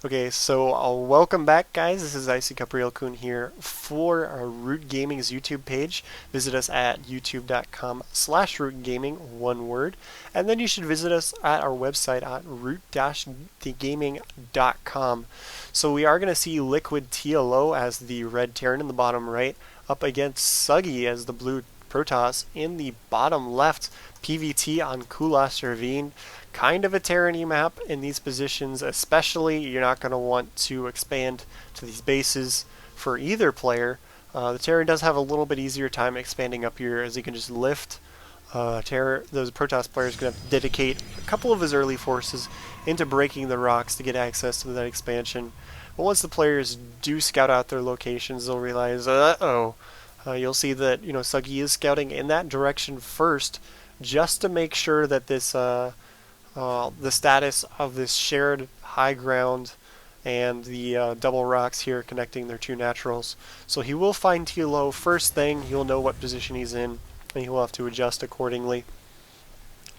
Okay, so welcome back, guys. This is Icy Capriel-kun here for our Root Gaming's YouTube page. Visit us at youtube.com/rootgaming, one word. And then you should visit us at our website at root-gaming.com. So we are going to see LiquidTLO as the red Terran in the bottom right, up against SUGGY as the blue Protoss in the bottom left. PVT on Kulas Ravine. Kind of a tyranny map in these positions, especially. You're not going to want to expand to these bases for either player. The Terran does have a little bit easier time expanding up here as he can just lift. Those Protoss players are going to have to dedicate a couple of his early forces into breaking the rocks to get access to that expansion. But once the players do scout out their locations, they'll realize, you'll see that SUGGY is scouting in that direction first, just to make sure that this the status of this shared high ground and the double rocks here connecting their two naturals. So he will find TLO first thing. He'll know what position he's in, and he will have to adjust accordingly.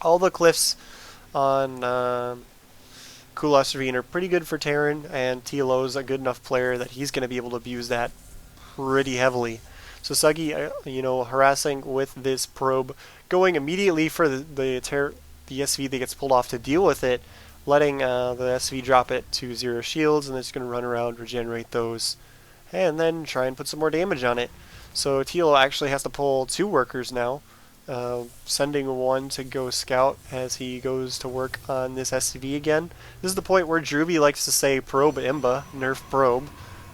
All the cliffs on Kulas Ravine are pretty good for Terran, and TLO is a good enough player that he's going to be able to abuse that pretty heavily. So SUGGY, harassing with this probe, going immediately for the SV that gets pulled off to deal with it, letting the SV drop it to 0 shields, and it's going to run around, regenerate those, and then try and put some more damage on it. So TLO actually has to pull 2 workers now, sending one to go scout as he goes to work on this SV again. This is the point where Druby likes to say probe Imba, nerf probe,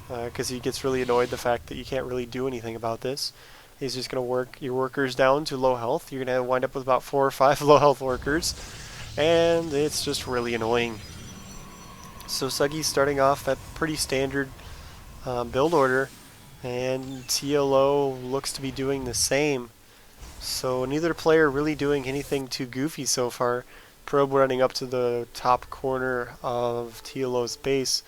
because he gets really annoyed the fact that you can't really do anything about this. He's just going to work your workers down to low health. You're going to wind up with about 4 or 5 low health workers, and it's just really annoying. So SUGGY's starting off at pretty standard build order, and TLO looks to be doing the same. So neither player really doing anything too goofy so far. Probe running up to the top corner of TLO's base.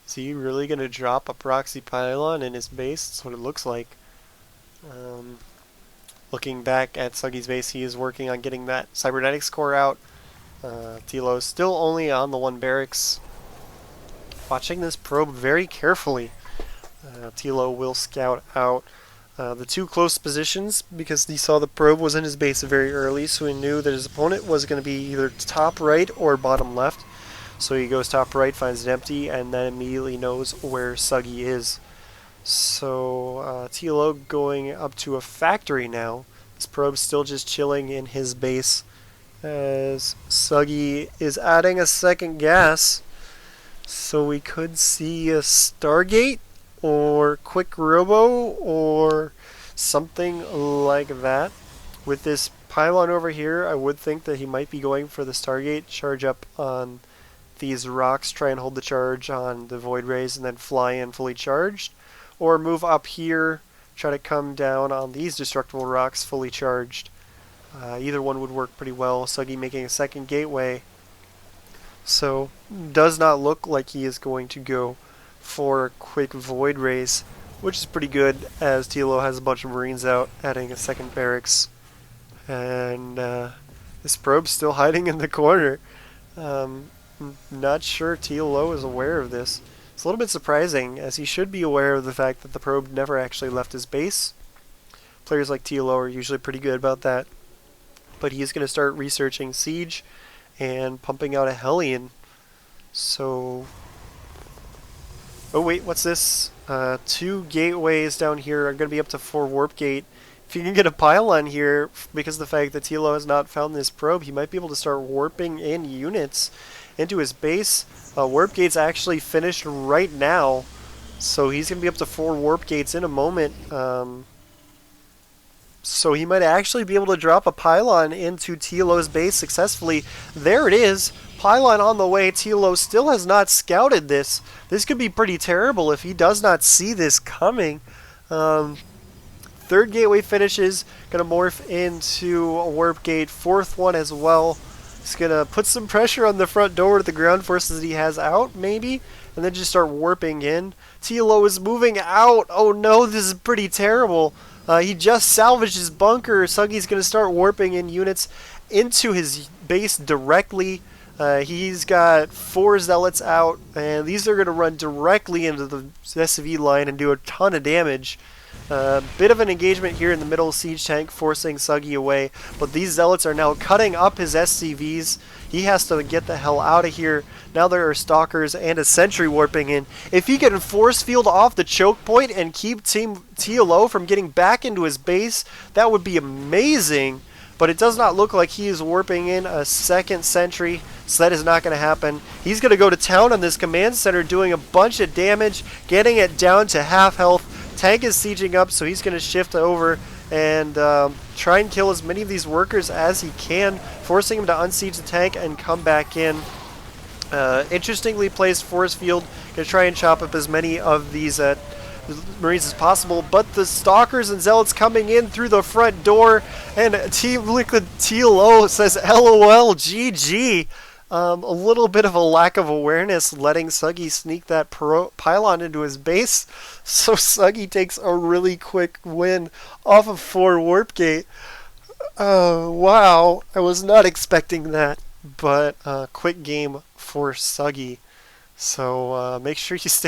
Is he really going to drop a proxy pylon in his base? That's what it looks like. Looking back at SUGGY's base, he is working on getting that cybernetics core out. TLO is still only on the 1 barracks. Watching this probe very carefully. TLO will scout out the 2 close positions because he saw the probe was in his base very early, so he knew that his opponent was going to be either top right or bottom left. So he goes top right, finds it empty, and then immediately knows where SUGGY is. So TLO going up to a factory now. This probe's still just chilling in his base as SUGGY is adding a second gas. So we could see a Stargate or quick robo or something like that. With this pylon over here, I would think that he might be going for the Stargate, charge up on these rocks, try and hold the charge on the Void Rays, and then fly in fully charged. Or move up here, try to come down on these destructible rocks fully charged. Either one would work pretty well. SUGGY making a second gateway. So, does not look like he is going to go for a quick Void Rays, which is pretty good as TLO has a bunch of Marines out, adding a second barracks. And this probe's still hiding in the corner. Not sure TLO is aware of this. It's a little bit surprising, as he should be aware of the fact that the probe never actually left his base. Players like TLO are usually pretty good about that. But he's going to start researching Siege and pumping out a Hellion. So... oh wait, what's this? 2 gateways down here are going to be up to 4 warp gate. If you can get a pylon here, because of the fact that TLO has not found this probe, he might be able to start warping in units into his base. Warp gate's actually finished right now, so he's going to be up to 4 warp gates in a moment. So he might actually be able to drop a pylon into TLO's base successfully. There it is, pylon on the way. TLO still has not scouted this. This could be pretty terrible if he does not see this coming. 3rd gateway finishes, going to morph into a warp gate. 4th one as well. He's going to put some pressure on the front door with the ground forces that he has out, maybe, and then just start warping in. TLO is moving out. Oh no, this is pretty terrible. He just salvaged his bunker. SUGGY's going to start warping in units into his base directly. He's got 4 Zealots out, and these are going to run directly into the SCV line and do a ton of damage. Bit of an engagement here in the middle siege tank, forcing Suggy away, but these Zealots are now cutting up his SCVs. He has to get the hell out of here. Now there are Stalkers and a Sentry warping in. If he can force field off the choke point and keep Team TLO from getting back into his base, that would be amazing. But it does not look like he is warping in a second Sentry, so that is not going to happen. He's going to go to town on this command center, doing a bunch of damage, getting it down to half health. Tank is sieging up, so he's going to shift over and try and kill as many of these workers as he can, forcing him to unsiege the tank and come back in. Interestingly placed force field, going to try and chop up as many of these Marines as possible, but the Stalkers and Zealots coming in through the front door, and Team LiquidTLO says LOL GG. A little bit of a lack of awareness letting Suggy sneak that pylon into his base, so Suggy takes a really quick win off of 4 Warp Gate. Wow, I was not expecting that, but quick game for Suggy. So make sure you stay